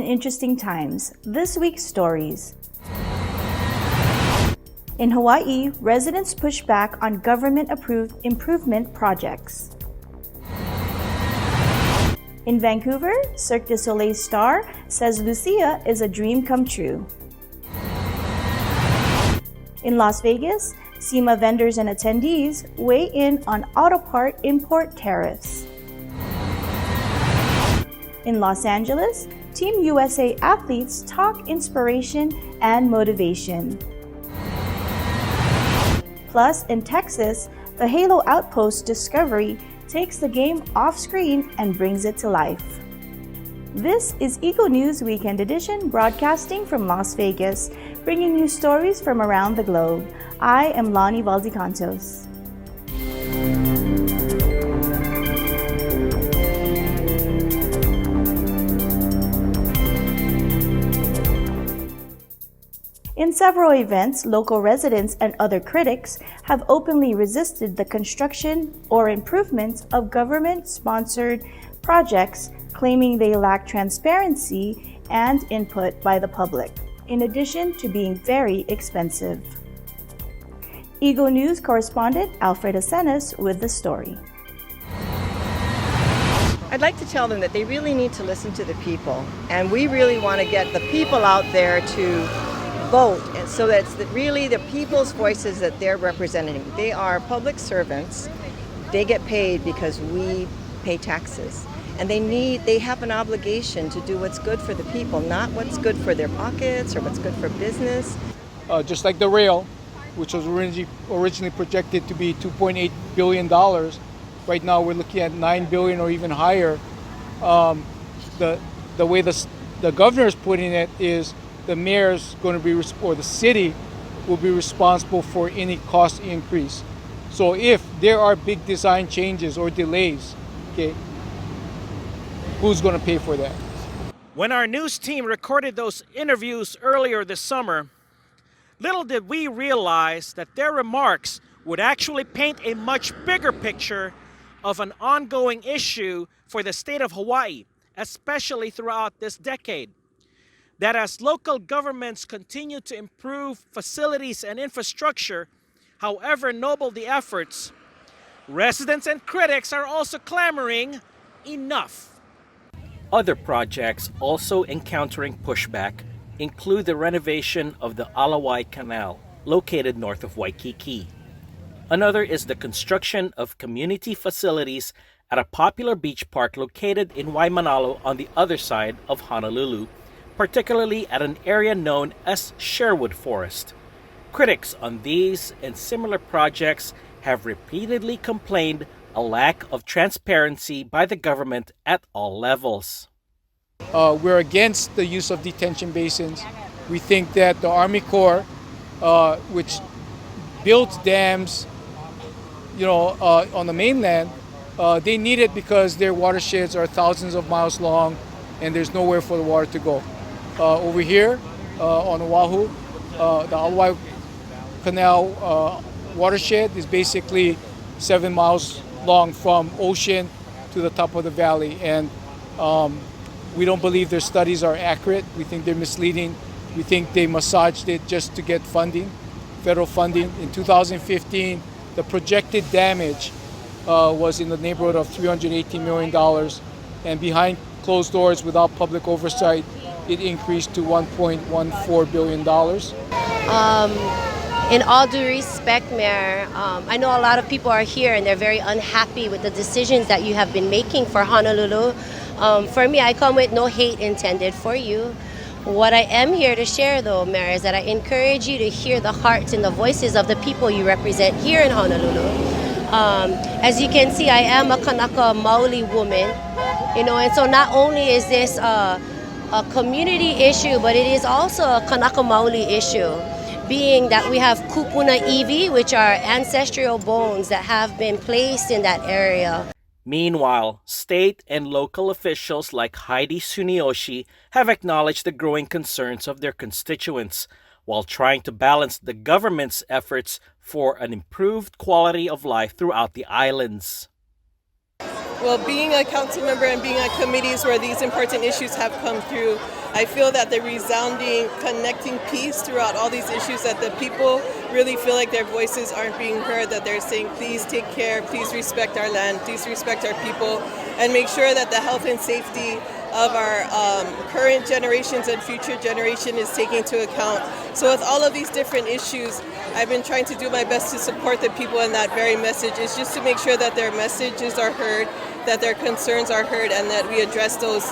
interesting times. This week's stories. In Hawaii, residents push back on government-approved improvement projects. In Vancouver, Cirque du Soleil star says Lucia is a dream come true. In Las Vegas, SEMA vendors and attendees weigh in on auto part import tariffs. In Los Angeles, Team USA athletes talk inspiration and motivation. Plus, in Texas, the Halo Outpost discovery takes the game off screen and brings it to life. This is Eagle News Weekend Edition, broadcasting from Las Vegas, bringing you stories from around the globe. I am Lonnie Valdicantos. In several events, local residents and other critics have openly resisted the construction or improvements of government-sponsored projects, claiming they lack transparency and input by the public, in addition to being very expensive. Eagle News correspondent Alfred Asenas with the story. I'd like to tell them that they really need to listen to the people, and we really want to get the people out there to vote, and so that it's really the people's voices that they're representing. They are public servants. They get paid because we pay taxes, and they have an obligation to do what's good for the people, not what's good for their pockets or what's good for business. Just like the rail, which was originally projected to be $2.8 billion, right now we're looking at $9 billion or even higher. The way the governor is putting it is the mayor's going to be, or the city will be responsible for any cost increase. So if there are big design changes or delays, okay, who's going to pay for that? When our news team recorded those interviews earlier this summer, little did we realize that their remarks would actually paint a much bigger picture of an ongoing issue for the state of Hawaii, especially throughout this decade. That as local governments continue to improve facilities and infrastructure, however noble the efforts, residents and critics are also clamoring, enough. Other projects also encountering pushback include the renovation of the Alawai Canal, located north of Waikiki. Another is the construction of community facilities at a popular beach park located in Waimanalo on the other side of Honolulu, particularly at an area known as Sherwood Forest. Critics on these and similar projects have repeatedly complained a lack of transparency by the government at all levels. We're against the use of detention basins. We think that the Army Corps, which built dams, on the mainland, they need it because their watersheds are thousands of miles long and there's nowhere for the water to go. Over here on Oahu, the Alawai Canal watershed is basically 7 miles long from ocean to the top of the valley, and we don't believe their studies are accurate. We think they're misleading. We think they massaged it just to get funding, federal funding. In 2015, the projected damage was in the neighborhood of $318 million, and behind closed doors without public oversight, it increased to $1.14 billion. In all due respect, Mayor, I know a lot of people are here and they're very unhappy with the decisions that you have been making for Honolulu. For me, I come with no hate intended for you. What I am here to share, though, Mayor, is that I encourage you to hear the hearts and the voices of the people you represent here in Honolulu. As you can see, I am a Kanaka Maoli woman, and so not only is this a community issue, but it is also a Kanaka Maoli issue, being that we have kupuna iwi, which are ancestral bones that have been placed in that area. Meanwhile, state and local officials like Heidi Sunioshi have acknowledged the growing concerns of their constituents, while trying to balance the government's efforts for an improved quality of life throughout the islands. Well, being a council member and being on committees where these important issues have come through, I feel that the resounding, connecting piece throughout all these issues, that the people really feel like their voices aren't being heard, that they're saying, please take care, please respect our land, please respect our people, and make sure that the health and safety of our current generations and future generation is taken into account. So with all of these different issues, I've been trying to do my best to support the people in that very message, is just to make sure that their messages are heard, that their concerns are heard, and that we address those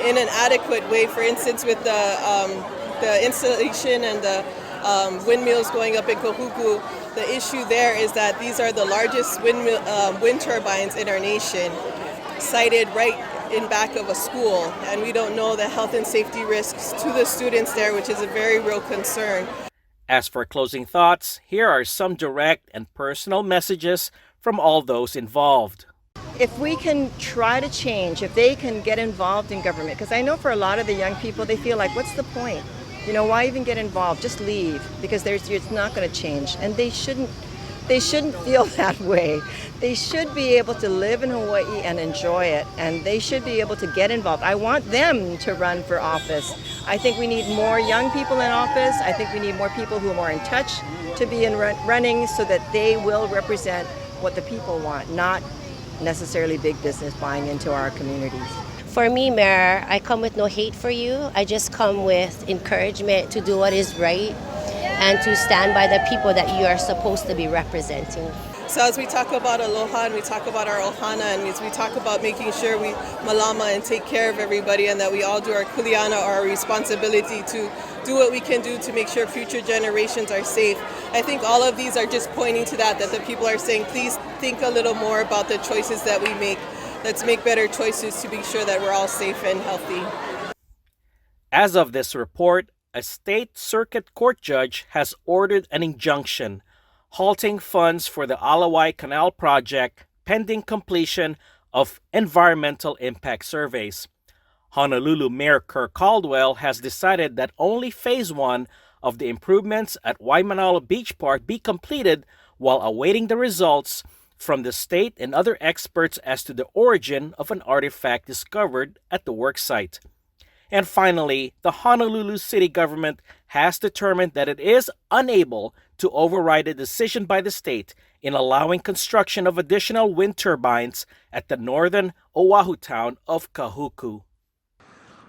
in an adequate way. For instance, with the installation and the windmills going up in Kahuku, the issue there is that these are the largest wind turbines in our nation, sited right in back of a school, and we don't know the health and safety risks to the students there, which is a very real concern. As for closing thoughts, here are some direct and personal messages from all those involved. If we can try to change, if they can get involved in government, because I know for a lot of the young people, they feel like, what's the point? You know, why even get involved? Just leave, because it's not going to change. And they shouldn't feel that way. They should be able to live in Hawaii and enjoy it, and they should be able to get involved. I want them to run for office. I think we need more young people in office. I think we need more people who are more in touch to be in running, so that they will represent what the people want, not necessarily big business buying into our communities. For me, Mayor, I come with no hate for you. I just come with encouragement to do what is right and to stand by the people that you are supposed to be representing. So as we talk about aloha and we talk about our ohana, and as we talk about making sure we malama and take care of everybody, and that we all do our kuleana, our responsibility to do what we can do to make sure future generations are safe, I think all of these are just pointing to that the people are saying, please think a little more about the choices that we make. Let's make better choices to be sure that we're all safe and healthy. As of this report, a state circuit court judge has ordered an injunction halting funds for the Alawai Canal project pending completion of environmental impact surveys. Honolulu Mayor Kirk Caldwell has decided that only Phase 1 of the improvements at Waimanalo Beach Park be completed while awaiting the results from the state and other experts as to the origin of an artifact discovered at the work site. And finally, the Honolulu city government has determined that it is unable to override a decision by the state in allowing construction of additional wind turbines at the northern Oahu town of Kahuku.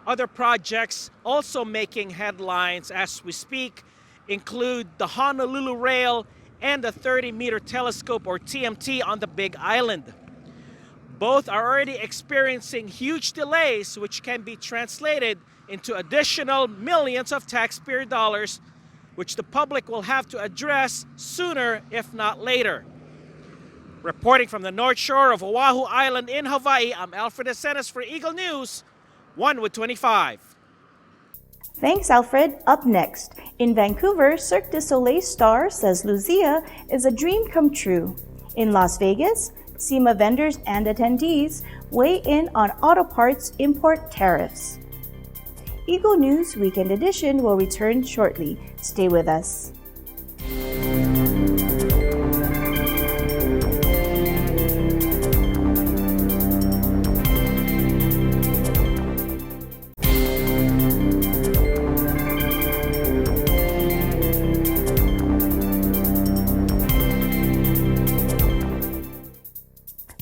Other projects also making headlines as we speak include the Honolulu Rail and the 30-meter telescope, or TMT, on the Big Island. Both are already experiencing huge delays, which can be translated into additional millions of taxpayer dollars, which the public will have to address sooner, if not later. Reporting from the North Shore of Oahu Island in Hawaii, I'm Alfred Acenas for Eagle News, 1 with 25. Thanks, Alfred. Up next, in Vancouver, Cirque du Soleil star says Lucia is a dream come true. In Las Vegas, SEMA vendors and attendees weigh in on auto parts import tariffs. Eagle News Weekend Edition will return shortly. Stay with us.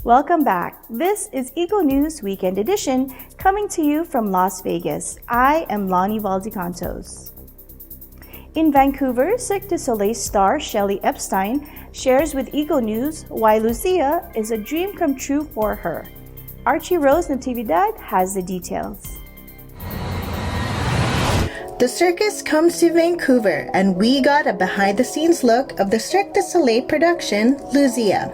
Welcome back. This is Eagle News Weekend Edition, coming to you from Las Vegas. I am Lonnie Valdecantos. In Vancouver, Cirque du Soleil star Shelley Epstein shares with Eagle News why Lucia is a dream come true for her. Archie Rose Natividad has the details. The circus comes to Vancouver, and we got a behind-the-scenes look of the Cirque du Soleil production, Lucia.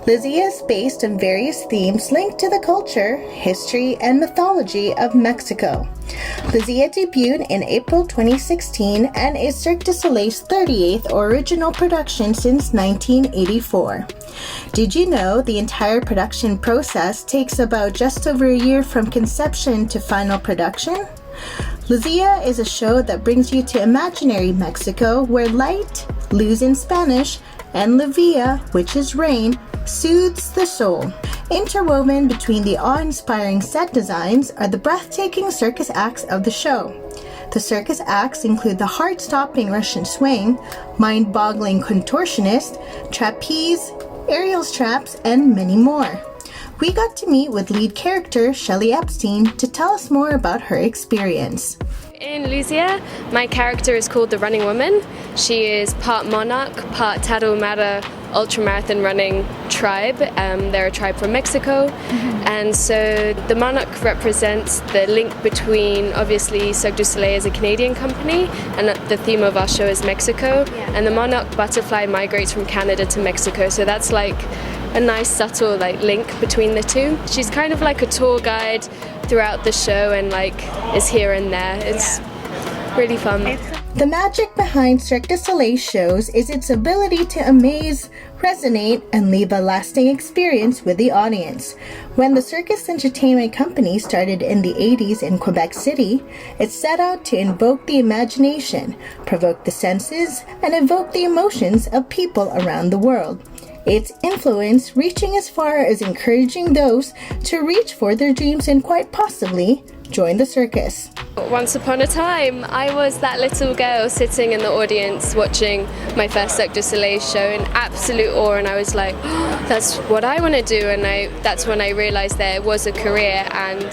Lucia is based on various themes linked to the culture, history, and mythology of Mexico. Lucia debuted in April 2016 and is Cirque du Soleil's 38th original production since 1984. Did you know the entire production process takes about just over a year from conception to final production? Lucia is a show that brings you to imaginary Mexico, where light, luz in Spanish, and lluvia, which is rain, soothes the soul. Interwoven between the awe-inspiring set designs are the breathtaking circus acts of the show. The circus acts include the heart-stopping Russian swing, mind-boggling contortionist, trapeze, aerial straps, and many more. We got to meet with lead character Shelley Epstein to tell us more about her experience. In Lucia, my character is called the Running Woman. She is part monarch, part Tarahumara ultramarathon running tribe. They're a tribe from Mexico. And so the monarch represents the link between, obviously, Cirque du Soleil is a Canadian company, and the theme of our show is Mexico. And the monarch butterfly migrates from Canada to Mexico. So that's like a nice subtle link between the two. She's kind of like a tour guide throughout the show and is here and there. It's really fun. The magic behind Cirque du Soleil shows is its ability to amaze, resonate, and leave a lasting experience with the audience. When the circus entertainment company started in the 80s in Quebec City, it set out to invoke the imagination, provoke the senses, and evoke the emotions of people around the world. Its influence reaching as far as encouraging those to reach for their dreams and quite possibly join the circus. Once upon a time, I was that little girl sitting in the audience watching my first Cirque du Soleil show in absolute awe, and I was like, oh, that's what I want to do. And that's when I realized there was a career, and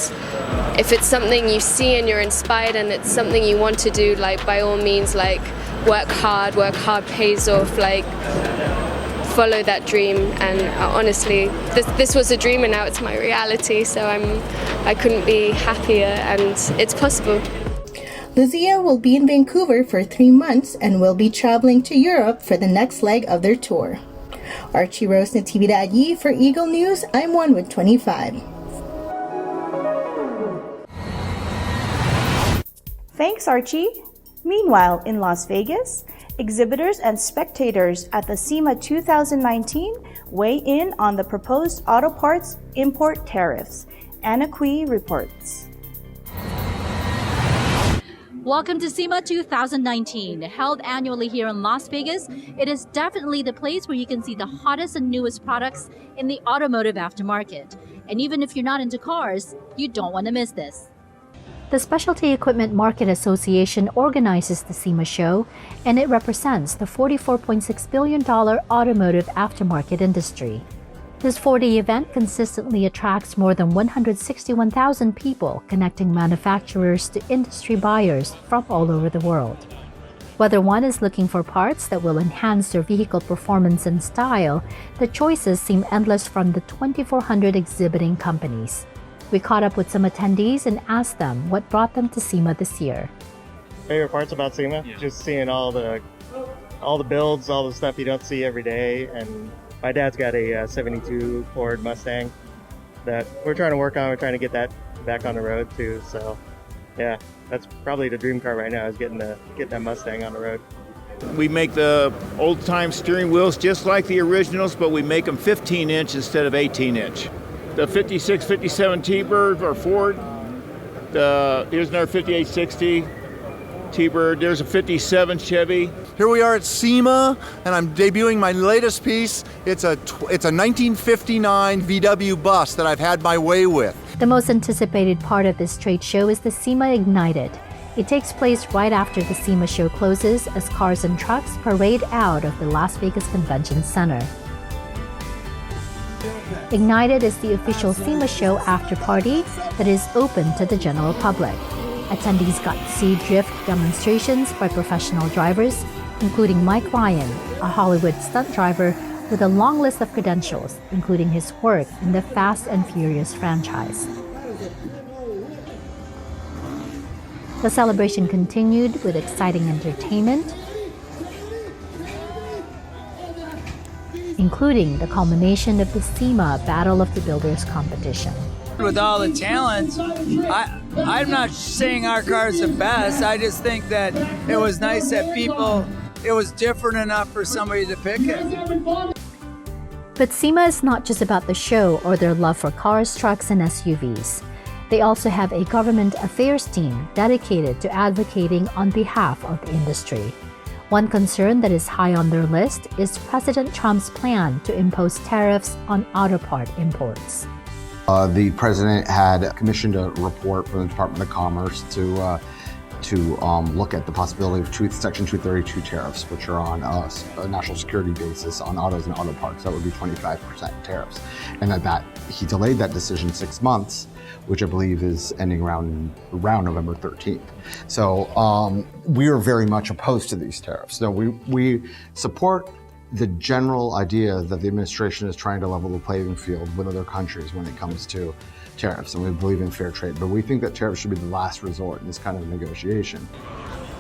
if it's something you see and you're inspired and it's something you want to do, by all means, work hard pays off, follow that dream. And honestly, this was a dream and now it's my reality, so I couldn't be happier, and it's possible. Lucia will be in Vancouver for 3 months and will be traveling to Europe for the next leg of their tour. Archie Rose Natividad for Eagle News. I'm 1 with 25. Thanks, Archie. Meanwhile, in Las Vegas, exhibitors and spectators at the SEMA 2019 weigh in on the proposed auto parts import tariffs. Anna Cui reports. Welcome to SEMA 2019. Held annually here in Las Vegas, it is definitely the place where you can see the hottest and newest products in the automotive aftermarket. And even if you're not into cars, you don't want to miss this. The Specialty Equipment Market Association organizes the SEMA show, and it represents the $44.6 billion automotive aftermarket industry. This 4-day event consistently attracts more than 161,000 people, connecting manufacturers to industry buyers from all over the world. Whether one is looking for parts that will enhance their vehicle performance and style, the choices seem endless from the 2,400 exhibiting companies. We caught up with some attendees and asked them what brought them to SEMA this year. Favorite parts about SEMA? Yeah. Just seeing all the builds, all the stuff you don't see every day. And my dad's got a 72 Ford Mustang that we're trying to work on. We're trying to get that back on the road too. So yeah, that's probably the dream car right now, is get that Mustang on the road. We make the old-time steering wheels just like the originals, but we make them 15-inch instead of 18-inch. The 56, 57 T-Bird or Ford. Here's another 5860 T-Bird. There's a 57 Chevy. Here we are at SEMA, and I'm debuting my latest piece. It's a 1959 VW bus that I've had my way with. The most anticipated part of this trade show is the SEMA Ignited. It takes place right after the SEMA show closes as cars and trucks parade out of the Las Vegas Convention Center. Ignited is the official SEMA show after party that is open to the general public. Attendees got to see drift demonstrations by professional drivers, including Mike Ryan, a Hollywood stunt driver with a long list of credentials, including his work in the Fast and Furious franchise. The celebration continued with exciting entertainment, including the culmination of the SEMA Battle of the Builders competition. With all the talent, I'm not saying our car's the best. I just think that it was nice that it was different enough for somebody to pick it. But SEMA is not just about the show or their love for cars, trucks, and SUVs. They also have a government affairs team dedicated to advocating on behalf of the industry. One concern that is high on their list is President Trump's plan to impose tariffs on auto part imports. The president had commissioned a report from the Department of Commerce to look at the possibility of Section 232 tariffs, which are on a national security basis on autos and auto parts. That would be 25% tariffs. And that he delayed that decision 6 months, which I believe is ending around November 13th. So we are very much opposed to these tariffs. So we support the general idea that the administration is trying to level the playing field with other countries when it comes to tariffs, and we believe in fair trade, but we think that tariffs should be the last resort in this kind of negotiation.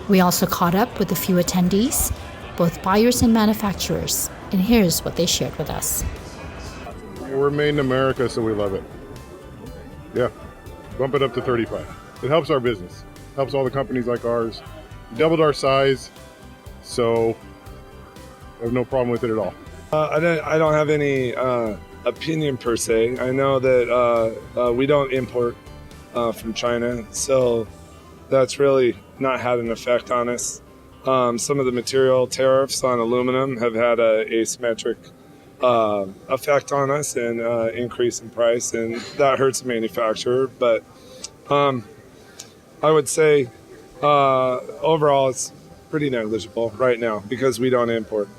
We also caught up with a few attendees, both buyers and manufacturers, and here's what they shared with us. We're made in America, so we love it. Yeah, bump it up to 35. It helps our business, helps all the companies like ours. We doubled our size, so I have no problem with it at all. I don't have any opinion per se. I know that we don't import from China, so that's really not had an effect on us. Some of the material tariffs on aluminum have had an asymmetric effect on us and increase in price, and that hurts the manufacturer. But I would say overall it's pretty negligible right now because we don't import.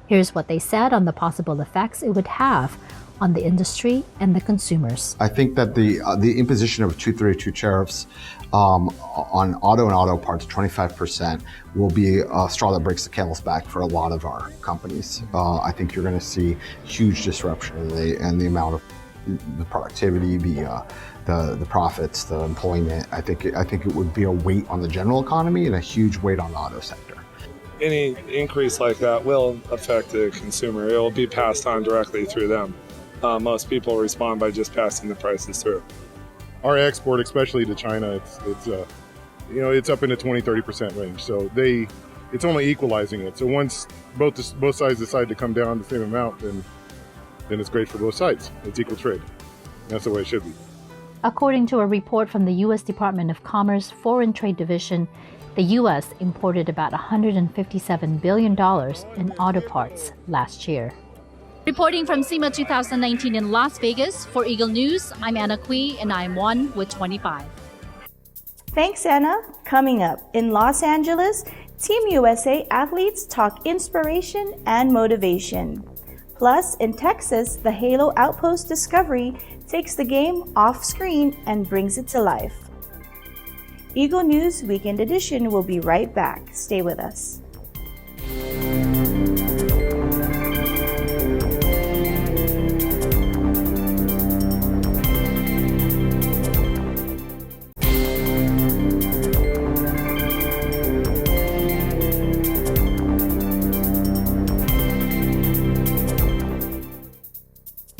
Here's what they said on the possible effects it would have on the industry and the consumers. I think that the imposition of 232 tariffs on auto and auto parts, 25%, will be a straw that breaks the camel's back for a lot of our companies. I think you're going to see huge disruption in the amount of the productivity, the profits, the employment. I think it would be a weight on the general economy and a huge weight on the auto sector. Any increase like that will affect the consumer. It will be passed on directly through them. Most people respond by just passing the prices through. Our export, especially to China, it's up in the 20-30% range. So it's only equalizing it. So once both sides decide to come down the same amount, then it's great for both sides. It's equal trade. That's the way it should be. According to a report from the U.S. Department of Commerce Foreign Trade Division, the U.S. imported about $157 billion in auto parts last year. Reporting from SEMA 2019 in Las Vegas, for Eagle News, I'm Anna Cui, and I'm 1 with 25. Thanks, Anna. Coming up, in Los Angeles, Team USA athletes talk inspiration and motivation. Plus, in Texas, the Halo Outpost discovery takes the game off screen and brings it to life. Eagle News Weekend Edition will be right back. Stay with us.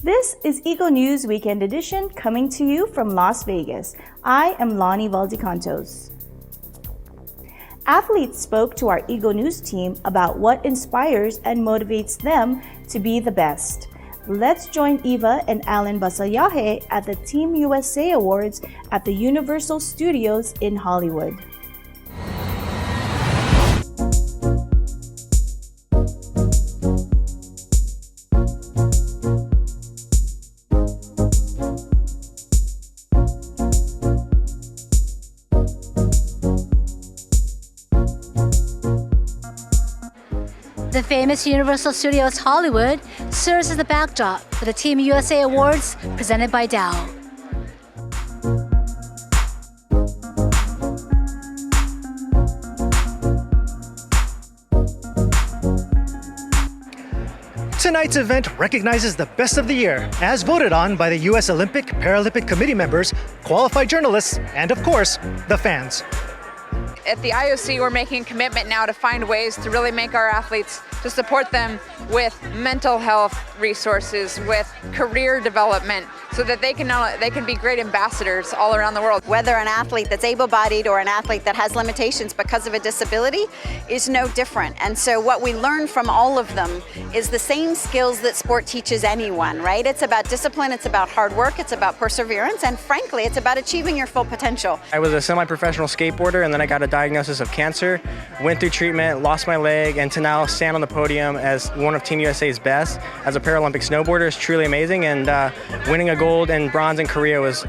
This is Eagle News Weekend Edition coming to you from Las Vegas. I am Lonnie Valdecantos. Athletes spoke to our Eagle News team about what inspires and motivates them to be the best. Let's join Eva and Alan Basayahe at the Team USA Awards at the Universal Studios in Hollywood. The famous Universal Studios Hollywood serves as the backdrop for the Team USA Awards presented by Dow. Tonight's event recognizes the best of the year, as voted on by the U.S. Olympic Paralympic Committee members, qualified journalists, and of course, the fans. At the IOC, we're making a commitment now to find ways to really make our athletes, to support them with mental health resources, with career development, so that they can be great ambassadors all around the world. Whether an athlete that's able-bodied or an athlete that has limitations because of a disability is no different. And so what we learn from all of them is the same skills that sport teaches anyone, right? It's about discipline, it's about hard work, it's about perseverance, and frankly, it's about achieving your full potential. I was a semi-professional skateboarder, and then I got a diagnosis of cancer, went through treatment, lost my leg, and to now stand on the podium as one of Team USA's best as a Paralympic snowboarder is truly amazing, and winning a gold and bronze in Korea was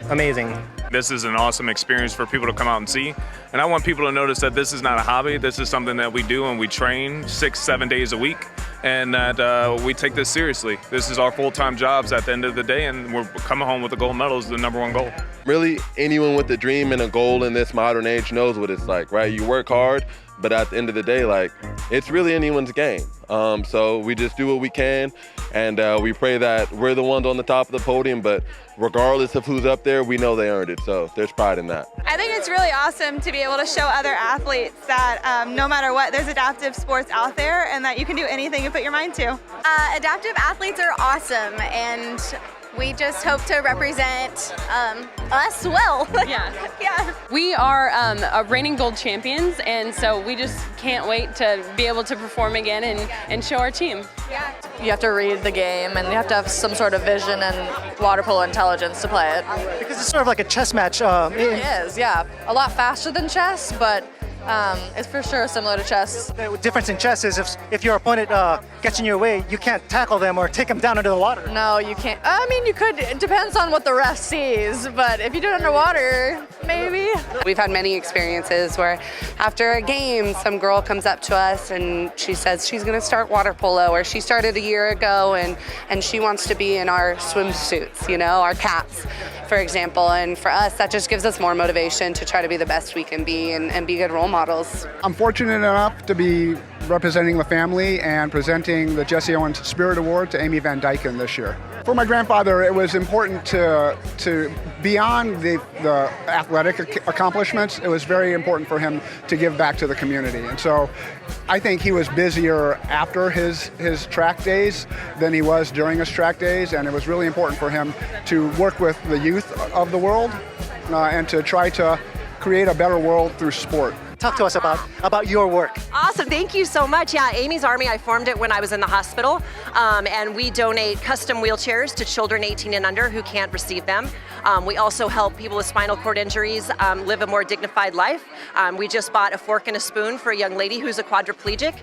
amazing. This is an awesome experience for people to come out and see. And I want people to notice that this is not a hobby. This is something that we do, and we train 6-7 days a week, and that we take this seriously. This is our full-time jobs at the end of the day, and we're coming home with a gold medal is the #1 goal. Really, anyone with a dream and a goal in this modern age knows what it's like, right? You work hard, but at the end of the day, like, it's really anyone's game. So we just do what we can, and we pray that we're the ones on the top of the podium, but regardless of who's up there, we know they earned it, so there's pride in that. I think it's really awesome to be able to show other athletes that no matter what, there's adaptive sports out there and that you can do anything you put your mind to. Adaptive athletes are awesome, and we just hope to represent us well. Yeah. Yeah. We are reigning gold champions, and so we just can't wait to be able to perform again and show our team. Yeah. You have to read the game, and you have to have some sort of vision and water polo intelligence to play it. Because it's sort of like a chess match. It really is, yeah. A lot faster than chess, but it's for sure similar to chess. The difference in chess is if your opponent gets in your way, you can't tackle them or take them down under the water. No, you can't. I mean, you could. It depends on what the ref sees, but if you do it underwater, maybe. We've had many experiences where after a game, some girl comes up to us and she says she's going to start water polo, or she started a year ago and she wants to be in our swimsuits, you know, our caps, for example. And for us, that just gives us more motivation to try to be the best we can be and be good role models. I'm fortunate enough to be representing the family and presenting the Jesse Owens Spirit Award to Amy Van Dyken this year. For my grandfather, it was important to beyond the athletic accomplishments, it was very important for him to give back to the community. And so I think he was busier after his track days than he was during his track days, and it was really important for him to work with the youth of the world and to try to create a better world through sport. Talk to us about your work. Awesome, thank you so much. Yeah, Amy's Army, I formed it when I was in the hospital, and we donate custom wheelchairs to children 18 and under who can't receive them. We also help people with spinal cord injuries live a more dignified life. We just bought a fork and a spoon for a young lady who's a quadriplegic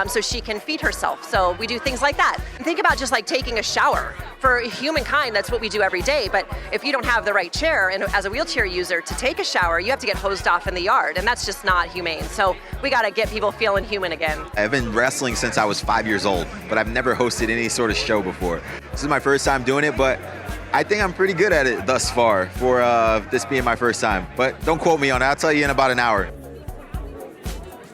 so she can feed herself. So we do things like that. And think about just like taking a shower. For humankind, that's what we do every day, but if you don't have the right chair, and as a wheelchair user, to take a shower, you have to get hosed off in the yard, and that's just not humane. So we gotta get people feeling human again. I've been wrestling since I was 5 years old, but I've never hosted any sort of show before. This is my first time doing it, but I think I'm pretty good at it thus far for this being my first time. But don't quote me on it, I'll tell you in about an hour.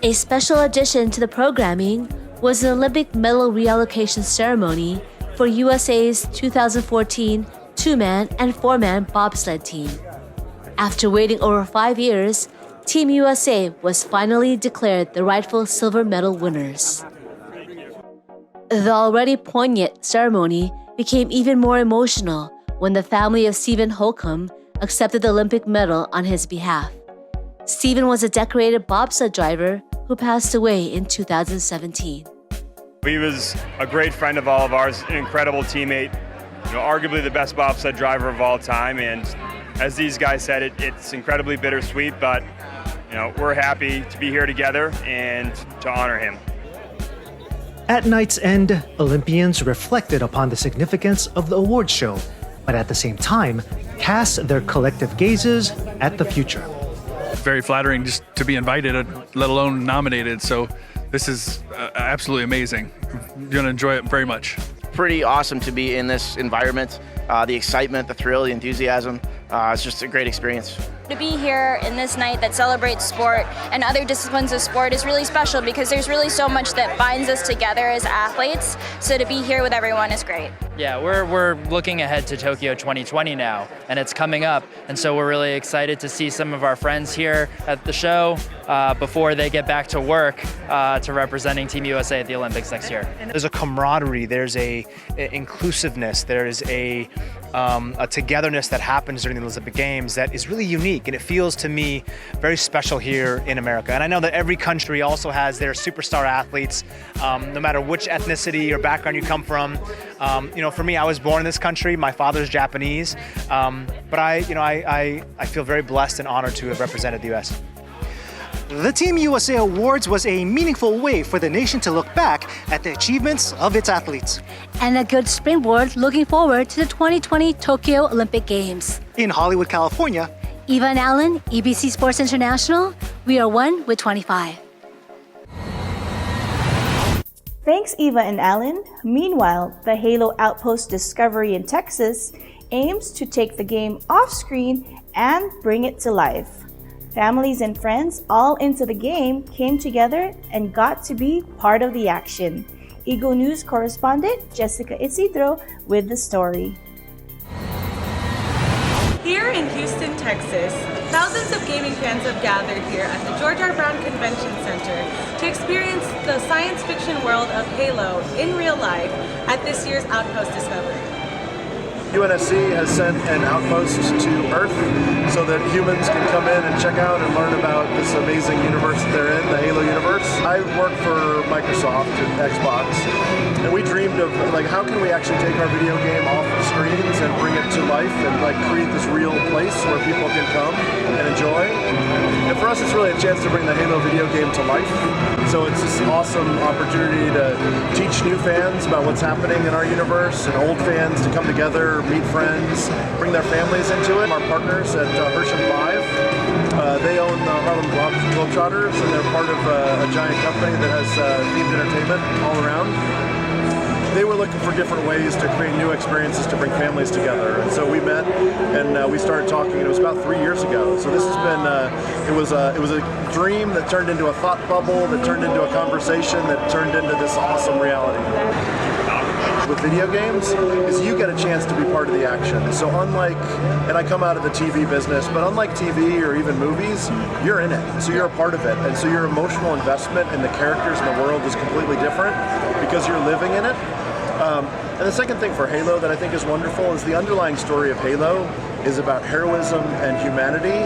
A special addition to the programming was an Olympic medal reallocation ceremony for USA's 2014 two-man and four-man bobsled team. After waiting over 5 years, Team USA was finally declared the rightful silver medal winners. The already poignant ceremony became even more emotional when the family of Stephen Holcomb accepted the Olympic medal on his behalf. Stephen was a decorated bobsled driver who passed away in 2017. He was a great friend of all of ours, an incredible teammate, arguably the best bobsled driver of all time. And as these guys said, it's incredibly bittersweet, but we're happy to be here together and to honor him. At night's end, Olympians reflected upon the significance of the awards show, but at the same time, cast their collective gazes at the future. Very flattering just to be invited, let alone nominated. So this is absolutely amazing. I'm going to enjoy it very much. Pretty awesome to be in this environment. The excitement, the thrill, the enthusiasm. It's just a great experience. To be here in this night that celebrates sport and other disciplines of sport is really special because there's really so much that binds us together as athletes. So to be here with everyone is great. Yeah, we're looking ahead to Tokyo 2020 now, and it's coming up. And so we're really excited to see some of our friends here at the show before they get back to work to representing Team USA at the Olympics next year. There's a camaraderie, there's a inclusiveness, there's a togetherness that happens during the Olympic Games that is really unique, and it feels to me very special here in America. And I know that every country also has their superstar athletes, no matter which ethnicity or background you come from. For me, I was born in this country. My father's Japanese, but I feel very blessed and honored to have represented the U.S. The Team USA Awards was a meaningful way for the nation to look back at the achievements of its athletes. And a good springboard looking forward to the 2020 Tokyo Olympic Games. In Hollywood, California, Eva and Allen, EBC Sports International. We are 1 with 25. Thanks, Eva and Allen. Meanwhile, the Halo Outpost Discovery in Texas aims to take the game off screen and bring it to life. Families and friends all into the game came together and got to be part of the action. Eagle News correspondent Jessica Isidro with the story. Here in Houston, Texas, thousands of gaming fans have gathered here at the George R. Brown Convention Center to experience the science fiction world of Halo in real life at this year's Outpost Discovery. UNSC has sent an outpost to Earth so that humans can come in and check out and learn about this amazing universe that they're in, the Halo universe. I work for Microsoft and Xbox, and we dreamed of how can we actually take our video game off of screens and bring it to life and create this real place where people can come and enjoy. And for us, it's really a chance to bring the Halo video game to life. So it's this awesome opportunity to teach new fans about what's happening in our universe and old fans to come together, meet friends, bring their families into it. Our partners at Hersham Live, they own the Harlem Globetrotters, and they're part of a giant company that has themed entertainment all around. They were looking for different ways to create new experiences to bring families together, and so we met and we started talking. And it was about 3 years ago. So this has been it was a dream that turned into a thought bubble, that turned into a conversation, that turned into this awesome reality. With video games is you get a chance to be part of the action. So unlike, and I come out of the TV business, but unlike TV or even movies, you're in it. So you're a part of it. And so your emotional investment in the characters in the world is completely different because you're living in it. And the second thing for Halo that I think is wonderful is the underlying story of Halo is about heroism and humanity.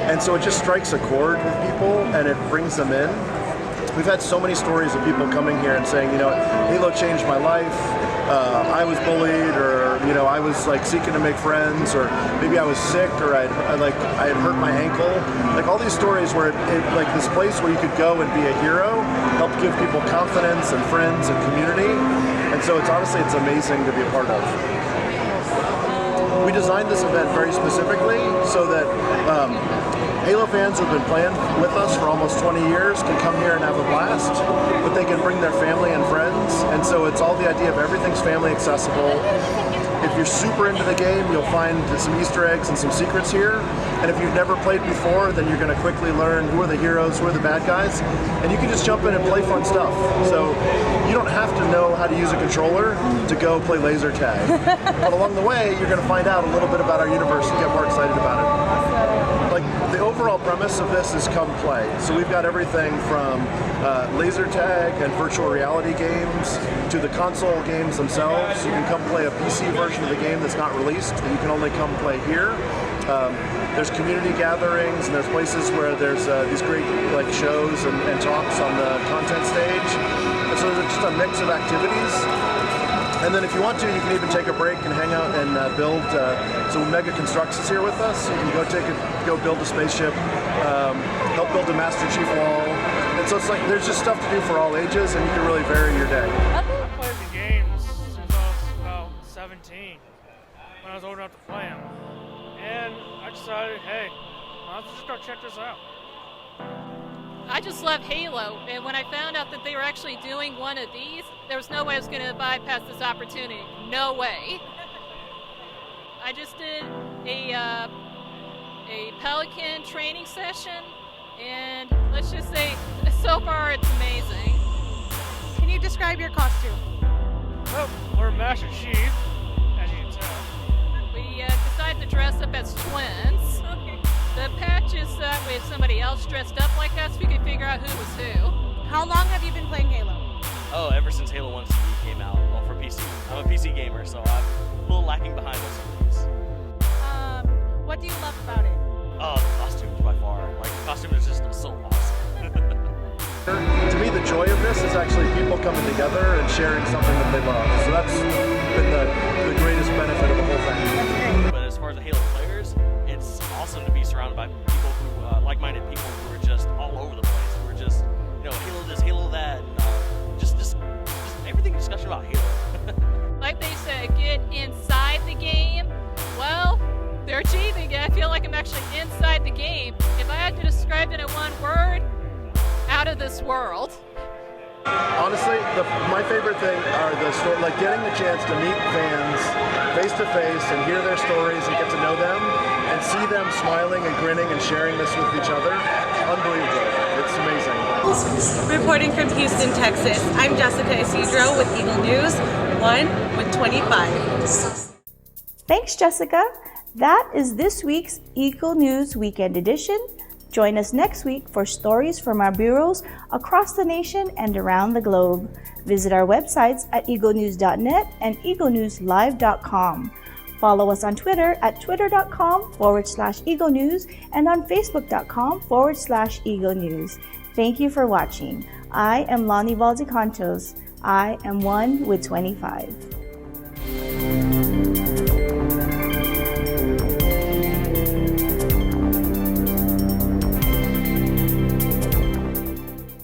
And so it just strikes a chord with people and it brings them in. We've had so many stories of people coming here and saying, Halo changed my life. I was bullied, or I was seeking to make friends, or maybe I was sick, or I had hurt my ankle. All these stories where it this place where you could go and be a hero helped give people confidence and friends and community. And so it's amazing to be a part of. We designed this event very specifically so that Halo fans who've been playing with us for almost 20 years can come here and have a blast, but they can bring their family and friends. And so it's all the idea of everything's family accessible. If you're super into the game, you'll find some Easter eggs and some secrets here. And if you've never played before, then you're going to quickly learn who are the heroes, who are the bad guys. And you can just jump in and play fun stuff. So you don't have to know how to use a controller to go play laser tag. But along the way, you're going to find out a little bit about our universe and get more excited about it. The overall premise of this is come play. So we've got everything from laser tag and virtual reality games to the console games themselves. You can come play a PC version of the game that's not released, but you can only come play here. There's community gatherings, and there's places where there's these great shows and talks on the content stage. And so there's just a mix of activities. And then if you want to, you can even take a break and hang out and build. So Mega Constructs is here with us. You can go build a spaceship, help build a Master Chief wall. And so it's there's just stuff to do for all ages, and you can really vary your day. I played the games since I was about 17, when I was old enough to play them. And I decided, hey, let's just go check this out. I just love Halo, and when I found out that they were actually doing one of these, there was no way I was going to bypass this opportunity. No way. I just did a a Pelican training session, and let's just say, so far it's amazing. Can you describe your costume? Well, we're Master Chief, as you can tell. We decided to dress up as twins. The patch is that way if somebody else dressed up like us, we could figure out who was who. How long have you been playing Halo? Oh, ever since Halo 1 CD came out. Well, for PC. I'm a PC gamer, so I'm a little lacking behind on some of these. What do you love about it? Oh, the costumes by far. Like, the costume is just so awesome. To me, the joy of this is actually people coming together and sharing something that they love. So that's been the greatest benefit of the whole thing. But as far as the Halo players, it's awesome to be surrounded by people who, like-minded people who are just all over the place. Who are just, Halo this, Halo that, and, just everything discussion about Halo. Like they said, get inside the game. Well, they're achieving it. I feel like I'm actually inside the game. If I had to describe it in one word, out of this world. Honestly, my favorite thing are the story, like getting the chance to meet fans face to face and hear their stories and get to know them and see them smiling and grinning and sharing this with each other. Unbelievable. It's amazing. Reporting from Houston, Texas, I'm Jessica Isidro with Eagle News, 1 with 25. Thanks, Jessica. That is this week's Eagle News Weekend Edition. Join us next week for stories from our bureaus across the nation and around the globe. Visit our websites at eaglenews.net and eaglenewslive.com. Follow us on Twitter at twitter.com/Eagle News and on facebook.com/Eagle News. Thank you for watching. I am Lonnie Valdecantos. I am 1 with 25.